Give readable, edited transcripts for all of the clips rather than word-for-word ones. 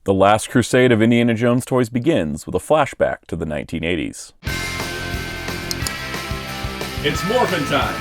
The last crusade of Indiana Jones toys begins with a flashback to the 1980s. It's morphin' time!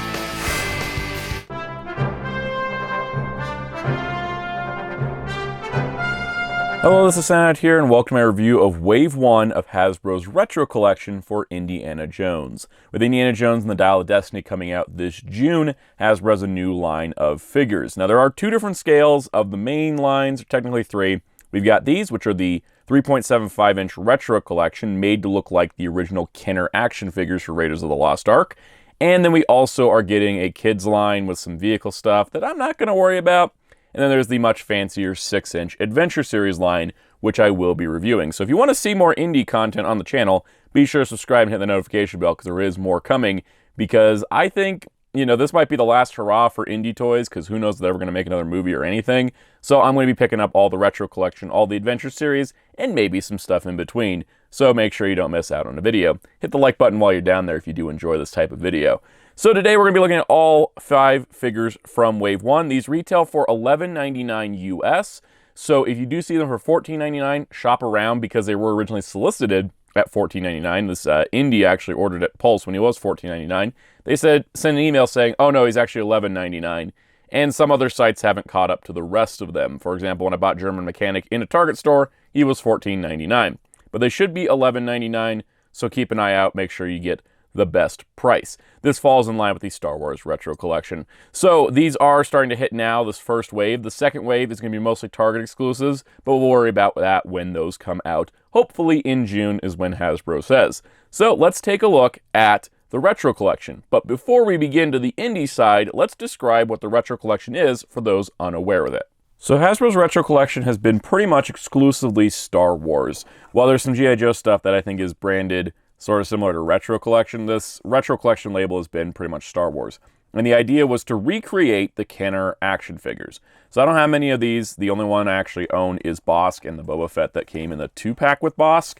Hello, this is Soundout here, and welcome to my review of Wave 1 of Hasbro's Retro Collection for Indiana Jones. With Indiana Jones and the Dial of Destiny coming out this June, Hasbro has a new line of figures. Now, there are two different scales of the main lines, technically three. We've got these, which are the 3.75-inch Retro Collection, made to look like the original Kenner action figures for Raiders of the Lost Ark. And then we also are getting a kids line with some vehicle stuff that I'm not going to worry about. And then there's the much fancier 6-inch Adventure Series line, which I will be reviewing. So if you want to see more indie content on the channel, be sure to subscribe and hit the notification bell, because there is more coming. Because I think, this might be the last hurrah for indie toys, because who knows if they're ever going to make another movie or anything. So I'm going to be picking up all the Retro Collection, all the Adventure Series, and maybe some stuff in between. So make sure you don't miss out on a video. Hit the like button while you're down there if you do enjoy this type of video. So today we're going to be looking at all 5 figures from Wave 1. These retail for $11.99 US. So if you do see them for $14.99, shop around, because they were originally solicited at $14.99. This Indy actually ordered at Pulse when he was $14.99. They said, send an email saying, oh no, he's actually $11.99. And some other sites haven't caught up to the rest of them. For example, when I bought German Mechanic in a Target store, he was $14.99. But they should be $11.99, so keep an eye out. Make sure you get the best price. This falls in line with the Star Wars Retro Collection. So these are starting to hit now, this first wave. The second wave is going to be mostly Target exclusives, but we'll worry about that when those come out. Hopefully in June is when Hasbro says. So let's take a look at the Retro Collection. But before we begin to the indie side, let's describe what the Retro Collection is for those unaware of it. So Hasbro's Retro Collection has been pretty much exclusively Star Wars. While there's some G.I. Joe stuff that I think is branded sort of similar to Retro Collection, this Retro Collection label has been pretty much Star Wars. And the idea was to recreate the Kenner action figures. So I don't have many of these. The only one I actually own is Bossk and the Boba Fett that came in the 2-pack with Bossk.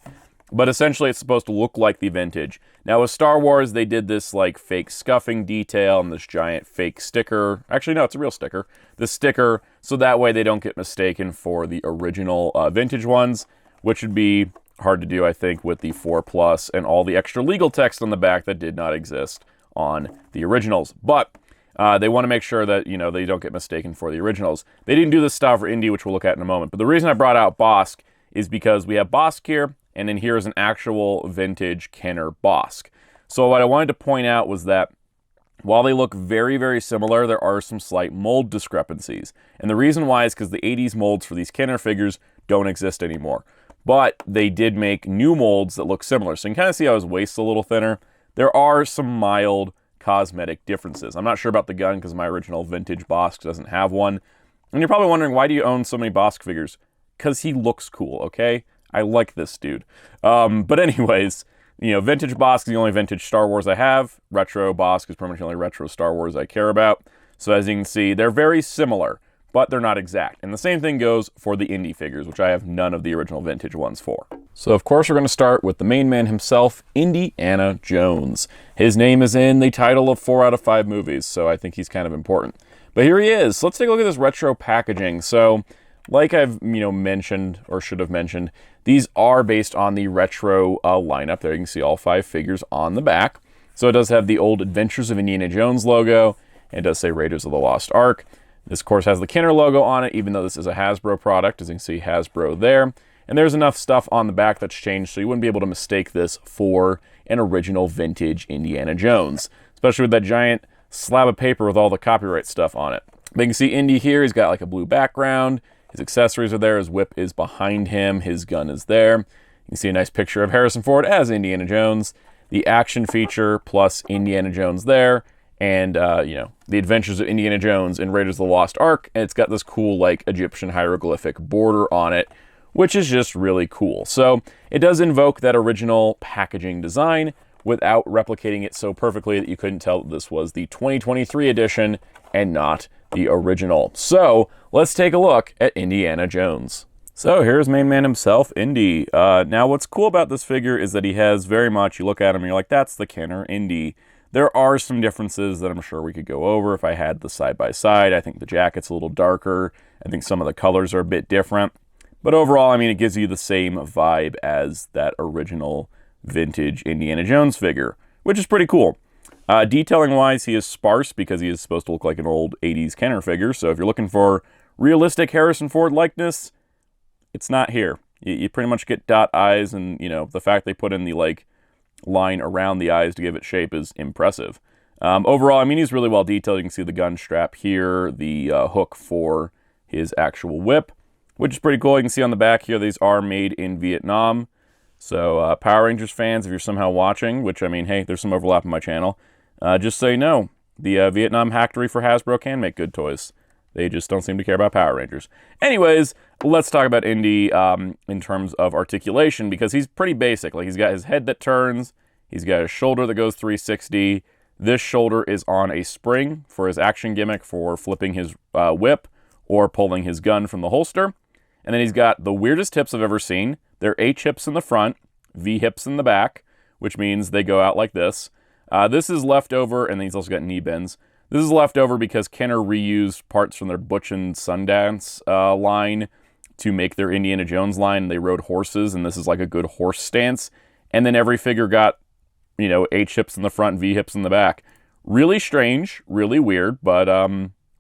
But essentially it's supposed to look like the vintage. Now with Star Wars, they did this like fake scuffing detail and this giant fake sticker. Actually, no, it's a real sticker. This sticker, so that way they don't get mistaken for the original vintage ones, which would be hard to do, I think, with the 4+ and all the extra legal text on the back that did not exist on the originals. But they want to make sure that, they don't get mistaken for the originals. They didn't do this style for Indy, which we'll look at in a moment. But the reason I brought out Bossk is because we have Bossk here, and then here is an actual vintage Kenner Bossk. So what I wanted to point out was that while they look very, very similar, there are some slight mold discrepancies. And the reason why is because the 80s molds for these Kenner figures don't exist anymore. But they did make new molds that look similar. So you can kind of see how his waist's a little thinner. There are some mild cosmetic differences. I'm not sure about the gun because my original vintage Bossk doesn't have one. And you're probably wondering, why do you own so many Bossk figures? Because he looks cool, okay? I like this dude. But anyways, vintage Bossk is the only vintage Star Wars I have. Retro Bossk is pretty much the only retro Star Wars I care about. So as you can see, they're very similar, but they're not exact. And the same thing goes for the Indy figures, which I have none of the original vintage ones for. So of course we're going to start with the main man himself, Indiana Jones. His name is in the title of 4 out of 5 movies, so I think he's kind of important. But here he is. So let's take a look at this retro packaging. So like I've mentioned, or should have mentioned, these are based on the retro lineup. There you can see all 5 figures on the back. So it does have the old Adventures of Indiana Jones logo, and it does say Raiders of the Lost Ark. This, of course, has the Kenner logo on it, even though this is a Hasbro product. As you can see, Hasbro there. And there's enough stuff on the back that's changed, so you wouldn't be able to mistake this for an original vintage Indiana Jones, especially with that giant slab of paper with all the copyright stuff on it. But you can see Indy here. He's got like a blue background. His accessories are there. His whip is behind him. His gun is there. You can see a nice picture of Harrison Ford as Indiana Jones. The action feature plus Indiana Jones there. And, the Adventures of Indiana Jones and Raiders of the Lost Ark. And it's got this cool, like, Egyptian hieroglyphic border on it, which is just really cool. So it does invoke that original packaging design without replicating it so perfectly that you couldn't tell that this was the 2023 edition and not the original. So let's take a look at Indiana Jones. So here's main man himself, Indy. Now what's cool about this figure is that he has very much, you look at him and you're like, that's the Kenner Indy. There are some differences that I'm sure we could go over if I had the side-by-side. I think the jacket's a little darker. I think some of the colors are a bit different. But overall, I mean, it gives you the same vibe as that original vintage Indiana Jones figure, which is pretty cool. Detailing-wise, he is sparse because he is supposed to look like an old 80s Kenner figure. So if you're looking for realistic Harrison Ford likeness, it's not here. You pretty much get dot eyes, and, you know, the fact they put in the, like, line around the eyes to give it shape is impressive. Overall, I mean, he's really well detailed. You can see the gun strap here, the hook for his actual whip, which is pretty cool. You can see on the back here, these are made in Vietnam. So Power Rangers fans, if you're somehow watching, which, I mean, hey, there's some overlap in my channel, just so you know, the Vietnam factory for Hasbro can make good toys. They just don't seem to care about Power Rangers. Anyways, let's talk about Indy in terms of articulation, because he's pretty basic. Like, he's got his head that turns, he's got a shoulder that goes 360. This shoulder is on a spring for his action gimmick for flipping his whip or pulling his gun from the holster. And then he's got the weirdest hips I've ever seen. They're H hips in the front, V hips in the back, which means they go out like this. This is leftover, and then he's also got knee bends. This is leftover because Kenner reused parts from their Butch and Sundance line to make their Indiana Jones line. They rode horses, and this is like a good horse stance. And then every figure got, you know, H hips in the front, V hips in the back. Really strange, really weird, but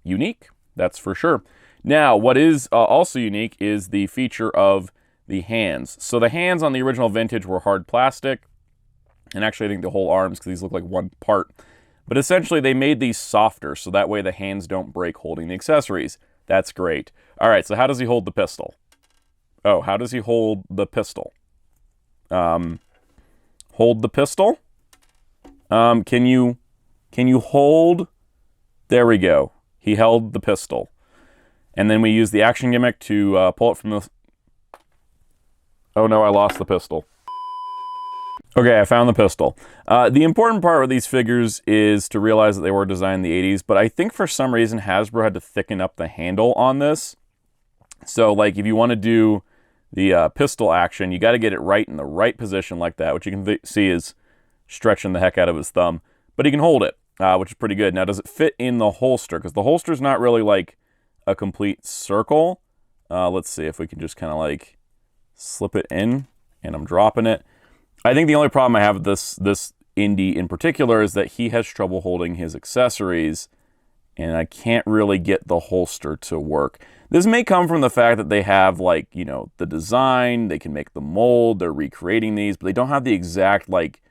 unique, that's for sure. Now, what is also unique is the feature of the hands. So the hands on the original vintage were hard plastic, and actually I think the whole arms, because these look like one part. But essentially they made these softer, so that way the hands don't break holding the accessories. That's great. All right, so how does he hold the pistol? Oh, how does he hold the pistol? Hold the pistol? Can you hold? There we go. He held the pistol. And then we use the action gimmick to pull it from the... Oh no, I lost the pistol. Okay, I found the pistol. The important part with these figures is to realize that they were designed in the 80s, but I think for some reason Hasbro had to thicken up the handle on this. So, like, if you want to do the pistol action, you got to get it right in the right position like that, which you can see is stretching the heck out of his thumb. But he can hold it, which is pretty good. Now, does it fit in the holster? Because the holster's not really, like, a complete circle. Let's see if we can just kind of, like, slip it in, and I'm dropping it. I think the only problem I have with this Indy in particular is that he has trouble holding his accessories, and I can't really get the holster to work. This may come from the fact that they have, like, you know, the design, they can make the mold, they're recreating these, but they don't have the exact, like,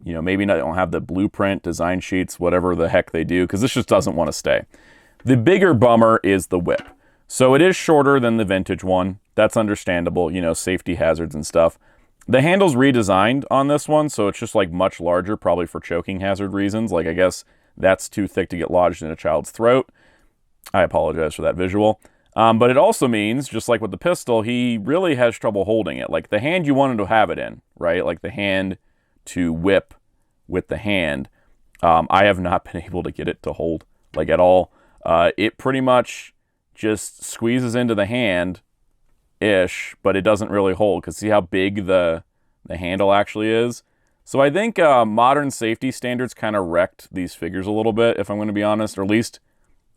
you know, maybe they don't have the blueprint, design sheets, whatever the heck they do, because this just doesn't want to stay. The bigger bummer is the whip. So it is shorter than the vintage one. That's understandable, you know, safety hazards and stuff. The handle's redesigned on this one, so it's just, like, much larger, probably for choking hazard reasons. Like, I guess that's too thick to get lodged in a child's throat. I apologize for that visual. But it also means, just like with the pistol, he really has trouble holding it. Like, the hand you wanted to have it in, right? Like, the hand to whip with the hand. I have not been able to get it to hold, like, at all. It pretty much just squeezes into the hand-ish, but it doesn't really hold, because see how big the handle actually is? So I think modern safety standards kind of wrecked these figures a little bit, if I'm going to be honest, or at least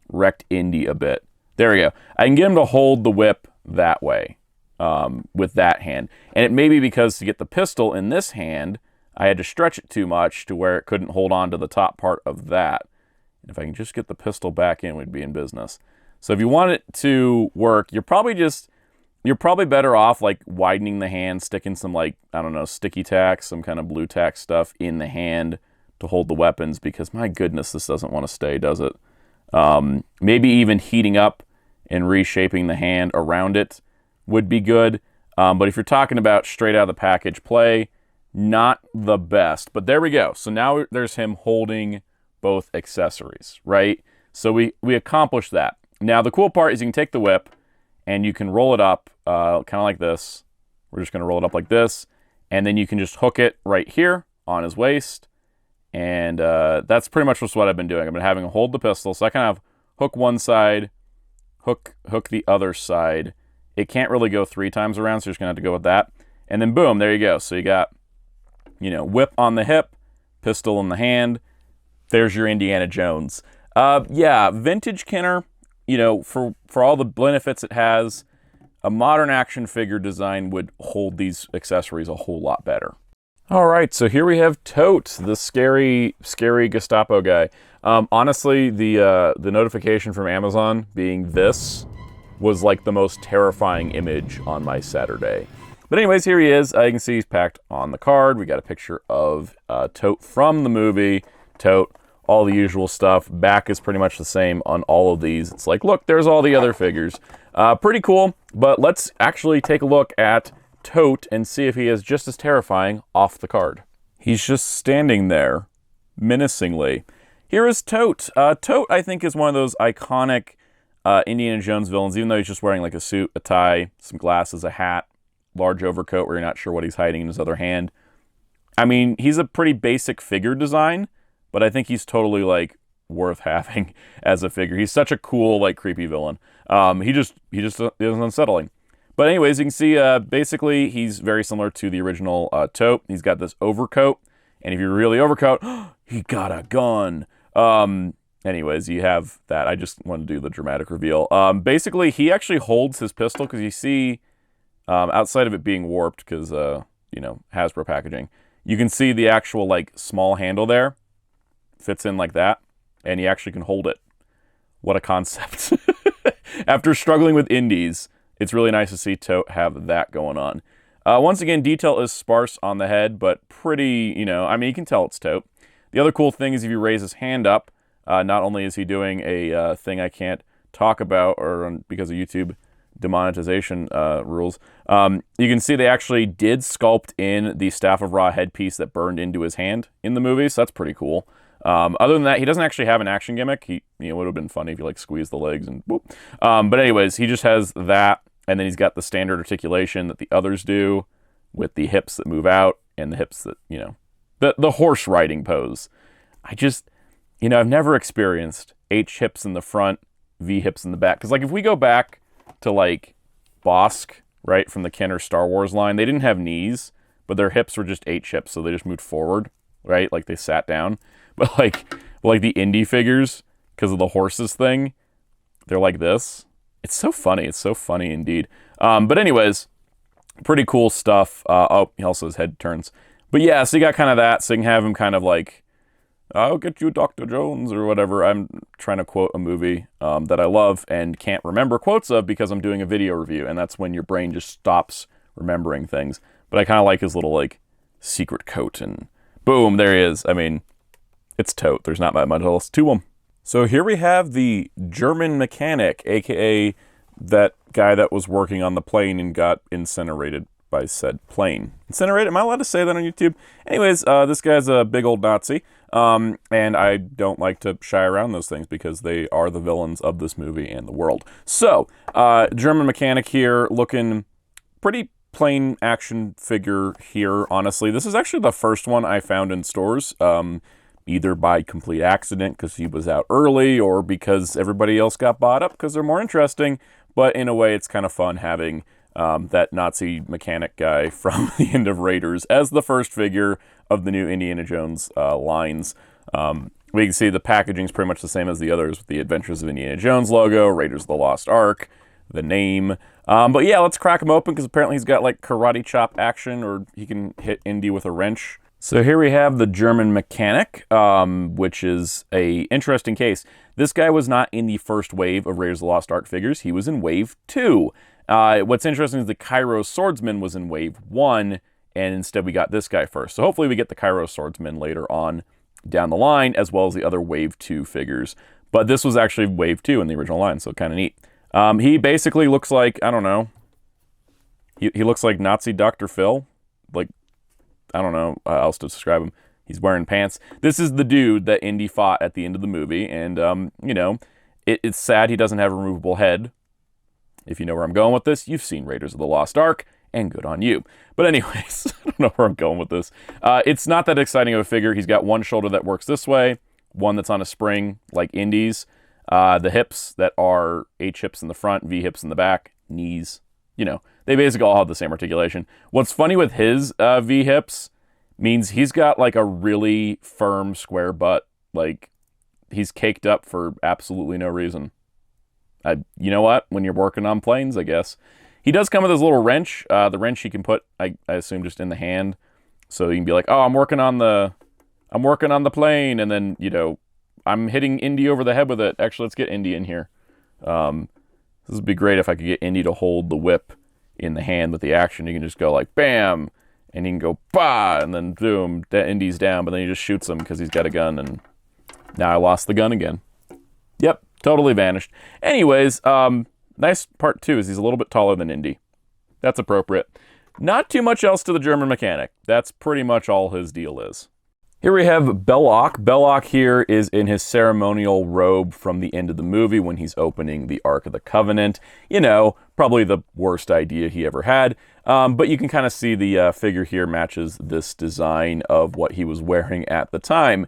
wrecked Indy a bit. There we go. I can get him to hold the whip that way, with that hand. And it may be because to get the pistol in this hand, I had to stretch it too much to where it couldn't hold on to the top part of that. And if I can just get the pistol back in, we'd be in business. So if you want it to work, you're probably better off, like, widening the hand, sticking some, like, I don't know, sticky tack, some kind of blue tack stuff in the hand to hold the weapons, because my goodness, this doesn't want to stay, does it? Maybe even heating up and reshaping the hand around it would be good. But if you're talking about straight out of the package play, not the best. But there we go. So now there's him holding both accessories, right? So we accomplished that. Now the cool part is you can take the whip and you can roll it up kind of like this. We're just going to roll it up like this. And then you can just hook it right here on his waist. And that's pretty much just what I've been doing. I've been having him hold the pistol. So I kind of hook one side, hook the other side. It can't really go 3 times around, so you're just going to have to go with that. And then boom, there you go. So you got, you know, whip on the hip, pistol in the hand. There's your Indiana Jones. Yeah, vintage Kenner, you know, for all the benefits it has, a modern action figure design would hold these accessories a whole lot better. All right, so here we have Toht, the scary Gestapo guy. Honestly, the notification from Amazon being this was like the most terrifying image on my Saturday. But anyways, here he is. You can see he's packed on the card. We got a picture of Toht from the movie. Toht, all the usual stuff. Back is pretty much the same on all of these. It's like, look, there's all the other figures. Pretty cool, but let's actually take a look at Toht and see if he is just as terrifying off the card. He's just standing there, menacingly. Here is Toht. Toht, I think, is one of those iconic Indiana Jones villains, even though he's just wearing like a suit, a tie, some glasses, a hat, large overcoat where you're not sure what he's hiding in his other hand. I mean, he's a pretty basic figure design, but I think he's totally like worth having as a figure. He's such a cool, like, creepy villain. He just is unsettling. But anyways, you can see basically he's very similar to the original Toht. He's got this overcoat, and if you really overcoat, he got a gun. Anyways, you have that. I just want to do the dramatic reveal. Basically, he actually holds his pistol because you see, outside of it being warped because, you know, Hasbro packaging, you can see the actual, like, small handle there. Fits in like that, and he actually can hold it. What a concept. After struggling with Indies, it's really nice to see Toht have that going on. Once again, detail is sparse on the head, but pretty, you know, I mean, you can tell it's Toht. The other cool thing is if you raise his hand up, not only is he doing a thing I can't talk about or because of YouTube demonetization rules, you can see they actually did sculpt in the Staff of Ra headpiece that burned into his hand in the movie, so that's pretty cool. Other than that, he doesn't actually have an action gimmick. It would have been funny if you like squeeze the legs and whoop. But anyways, he just has that, and then he's got the standard articulation that the others do with the hips that move out and the hips that, you know, the horse riding pose. I just, you know, I've never experienced H hips in the front, V hips in the back. Because like if we go back to like Bosk, right, from the Kenner Star Wars line, they didn't have knees, but their hips were just H hips, so they just moved forward, right? Like they sat down. But like the Indy figures, because of the horses thing, they're like this. It's so funny. It's so funny indeed. But anyways, pretty cool stuff. Oh, he also his head turns. But yeah, so you got kind of that. So you can have him kind of like, I'll get you Dr. Jones or whatever. I'm trying to quote a movie that I love and can't remember quotes of because I'm doing a video review. And that's when your brain just stops remembering things. But I kind of like his little like secret coat and boom, there he is. I mean, it's Toht. There's not that much else to him. So here we have the German mechanic, a.k.a. that guy that was working on the plane and got incinerated by said plane. Incinerated? Am I allowed to say that on YouTube? Anyways, this guy's a big old Nazi, and I don't like to shy around those things because they are the villains of this movie and the world. So, German mechanic here, looking pretty plain action figure here, honestly. This is actually the first one I found in stores, either by complete accident because he was out early or because everybody else got bought up because they're more interesting. But in a way, it's kind of fun having that Nazi mechanic guy from the end of Raiders as the first figure of the new Indiana Jones lines. We can see the packaging is pretty much the same as the others with the Adventures of Indiana Jones logo, Raiders of the Lost Ark, the name. But yeah, let's crack him open because apparently he's got like karate chop action or he can hit Indy with a wrench. So here we have the German mechanic, which is a interesting case. This guy was not in the first wave of Raiders of the Lost Ark figures. He was in wave 2. What's interesting is the Cairo Swordsman was in wave 1, and instead we got this guy first. So hopefully we get the Cairo Swordsman later on down the line, as well as the other wave 2 figures. But this was actually wave 2 in the original line, so kind of neat. He basically looks like, I don't know, he looks like Nazi Dr. Phil. Like, I don't know how else to describe him. He's wearing pants. This is the dude that Indy fought at the end of the movie. And, you know, it's sad he doesn't have a removable head. If you know where I'm going with this, you've seen Raiders of the Lost Ark, and good on you. But anyways, I don't know where I'm going with this. It's not that exciting of a figure. He's got one shoulder that works this way, one that's on a spring, like Indy's. The hips that are H hips in the front, V hips in the back, knees. You know, they basically all have the same articulation. What's funny with his V hips means he's got like a really firm square butt. Like he's caked up for absolutely no reason. You know what? When you're working on planes, I guess. He does come with his little wrench. The wrench he can put, I assume, just in the hand. So you can be like, oh, I'm working on the plane, and then, you know, I'm hitting Indy over the head with it. Actually, let's get Indy in here. This would be great if I could get Indy to hold the whip in the hand with the action. You can just go like, bam, and he can go, bah, and then boom, Indy's down, but then he just shoots him because he's got a gun, and now I lost the gun again. Yep, totally vanished. Anyways, nice part, too, is he's a little bit taller than Indy. That's appropriate. Not too much else to the German mechanic. That's pretty much all his deal is. Here we have Belloq. Belloq here is in his ceremonial robe from the end of the movie when he's opening the Ark of the Covenant. You know, probably the worst idea he ever had. But you can kind of see the figure here matches this design of what he was wearing at the time.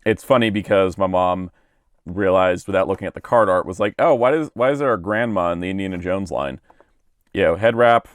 It's funny because my mom realized without looking at the card art was like, oh, why is there a grandma in the Indiana Jones line? You know, head wrap,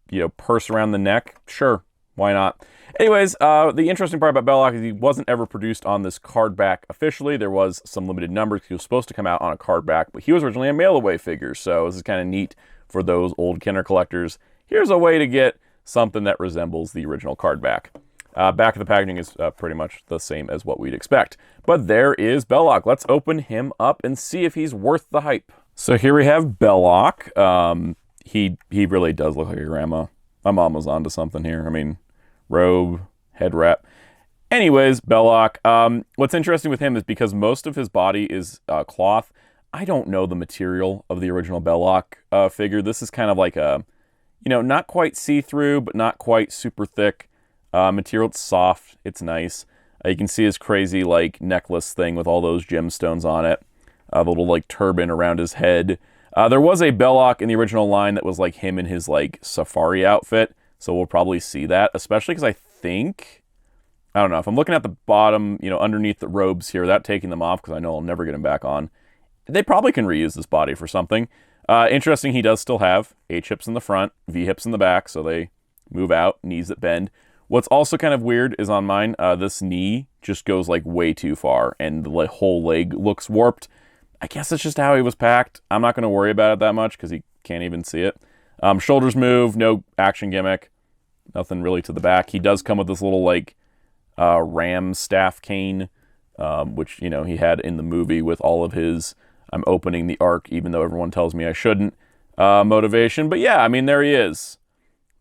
you know, purse around the neck. Sure, why not? Anyways, the interesting part about Belloq is he wasn't ever produced on this card back officially. There was some limited numbers. He was supposed to come out on a card back, but he was originally a mail-away figure, so this is kind of neat for those old Kenner collectors. Here's a way to get something that resembles the original card back. Back of the packaging is pretty much the same as what we'd expect. But there is Belloq. Let's open him up and see if he's worth the hype. So here we have Belloq. He really does look like a grandma. My mom was onto something here. I mean, robe, head wrap. Anyways, Belloq. What's interesting with him is because most of his body is cloth, I don't know the material of the original Belloq figure. This is kind of like a, you know, not quite see-through, but not quite super thick material. It's soft. It's nice. You can see his crazy, like, necklace thing with all those gemstones on it. The little, like, turban around his head. There was a Belloq in the original line that was, like, him in his, like, safari outfit. So we'll probably see that, especially because I think, I don't know, if I'm looking at the bottom, you know, underneath the robes here, without taking them off, because I know I'll never get them back on, they probably can reuse this body for something. Interesting, he does still have H-hips in the front, V-hips in the back, so they move out, knees that bend. What's also kind of weird is on mine, this knee just goes, like, way too far, and the whole leg looks warped. I guess it's just how he was packed. I'm not going to worry about it that much, because he can't even see it. Shoulders move, no action gimmick, nothing really to the back. He does come with this little, like, ram staff cane, which, you know, he had in the movie with all of his, I'm opening the Ark, even though everyone tells me I shouldn't, motivation. But yeah, I mean, there he is.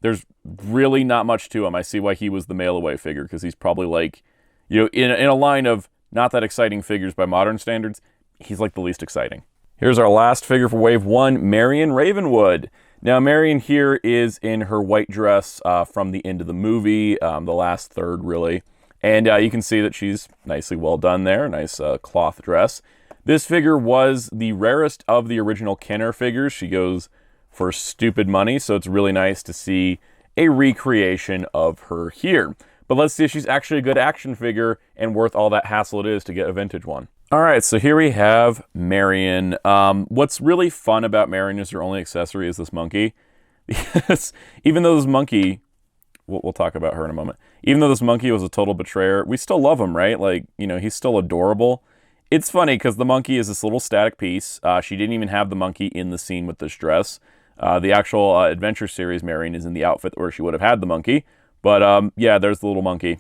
There's really not much to him. I see why he was the mail-away figure, because he's probably, like, you know, in a line of not that exciting figures by modern standards, he's, like, the least exciting. Here's our last figure for Wave 1, Marion Ravenwood. Now, Marion here is in her white dress from the end of the movie, the last third, really. And you can see that she's nicely well done there, nice cloth dress. This figure was the rarest of the original Kenner figures. She goes for stupid money, so it's really nice to see a recreation of her here. But let's see if she's actually a good action figure and worth all that hassle it is to get a vintage one. All right, so here we have Marion. What's really fun about Marion is her only accessory is this monkey. Because even though this monkey, we'll talk about her in a moment. Even though this monkey was a total betrayer, we still love him, right? Like, you know, he's still adorable. It's funny because the monkey is this little static piece. She didn't even have the monkey in the scene with this dress. The actual Adventure series Marion is in the outfit where she would have had the monkey. But yeah, there's the little monkey.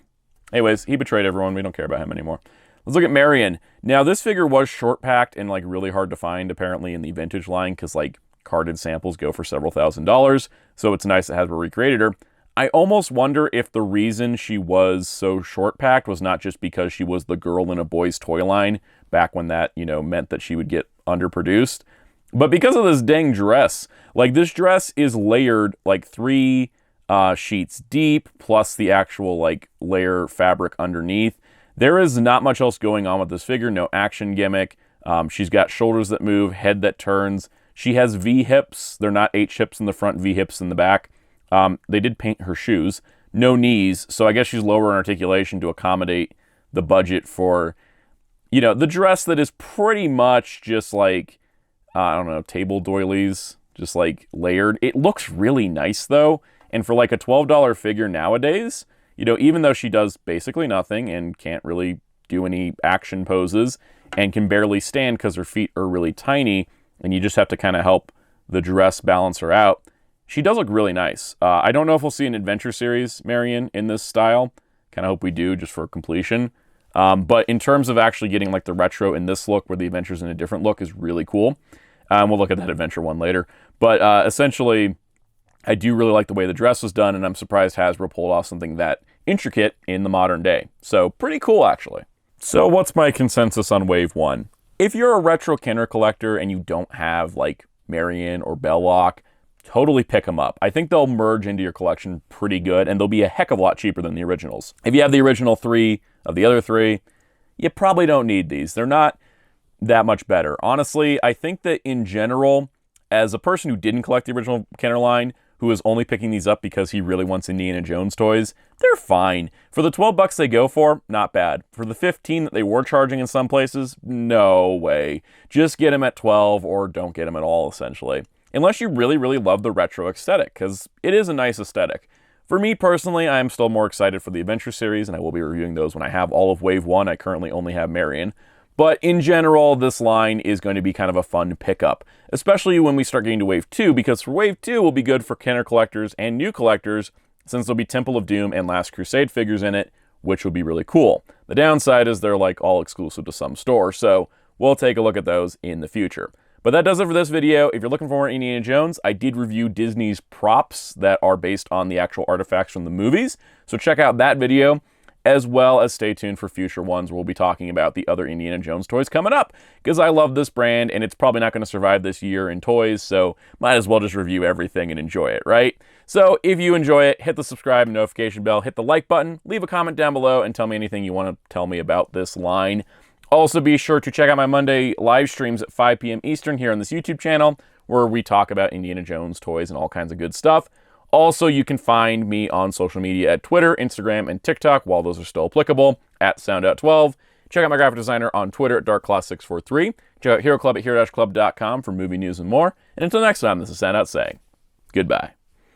Anyways, he betrayed everyone. We don't care about him anymore. Let's look at Marion. Now, this figure was short-packed and, like, really hard to find, apparently, in the vintage line, because, like, carded samples go for several $1,000s, so it's nice to have recreated her. I almost wonder if the reason she was so short-packed was not just because she was the girl in a boy's toy line, back when that, you know, meant that she would get underproduced, but because of this dang dress. Like, this dress is layered, like, 3 sheets deep, plus the actual, like, layer fabric underneath. There is not much else going on with this figure. No action gimmick. She's got shoulders that move, head that turns. She has V-hips. They're not H-hips in the front, V-hips in the back. They did paint her shoes. No knees, so I guess she's lower in articulation to accommodate the budget for, you know, the dress that is pretty much just like, I don't know, table doilies, just like layered. It looks really nice, though. And for like a $12 figure nowadays, you know, even though she does basically nothing and can't really do any action poses and can barely stand because her feet are really tiny and you just have to kind of help the dress balance her out, she does look really nice. I don't know if we'll see an adventure series Marion in this style. Kind of hope we do, just for completion. But in terms of actually getting like the retro in this look where the adventure's in a different look is really cool. We'll look at that adventure one later. But essentially, I do really like the way the dress was done, and I'm surprised Hasbro pulled off something that intricate in the modern day. So pretty cool, actually. So what's my consensus on Wave 1? If you're a retro Kenner collector and you don't have like Marion or Belloq, totally pick them up. I think they'll merge into your collection pretty good, and they'll be a heck of a lot cheaper than the originals. If you have the original 3 of the other 3, you probably don't need these. They're not that much better. Honestly, I think that in general, as a person who didn't collect the original Kenner line, who is only picking these up because he really wants Indiana Jones toys, they're fine. For the 12 bucks they go for, not bad. For the 15 that they were charging in some places, no way. Just get them at 12 or don't get them at all, essentially. Unless you really, really love the retro aesthetic, because it is a nice aesthetic. For me personally, I'm still more excited for the Adventure series, and I will be reviewing those when I have all of Wave 1. I currently only have Marion. But in general, this line is going to be kind of a fun pickup, especially when we start getting to Wave 2, because for Wave 2 will be good for Kenner collectors and new collectors, since there'll be Temple of Doom and Last Crusade figures in it, which will be really cool. The downside is they're like all exclusive to some store, so we'll take a look at those in the future. But that does it for this video. If you're looking for more Indiana Jones, I did review Disney's props that are based on the actual artifacts from the movies, so check out that video, as well as stay tuned for future ones where we'll be talking about the other Indiana Jones toys coming up, because I love this brand, and it's probably not going to survive this year in toys, so might as well just review everything and enjoy it, right? So if you enjoy it, hit the subscribe and notification bell, hit the like button, leave a comment down below, and tell me anything you want to tell me about this line. Also, be sure to check out my Monday live streams at 5 p.m. Eastern here on this YouTube channel, where we talk about Indiana Jones toys and all kinds of good stuff. Also, you can find me on social media at Twitter, Instagram, and TikTok, while those are still applicable, at Soundout12. Check out my graphic designer on Twitter at DarkClaw643. Check out Hero Club at hero-club.com for movie news and more. And until next time, this is Soundout saying goodbye.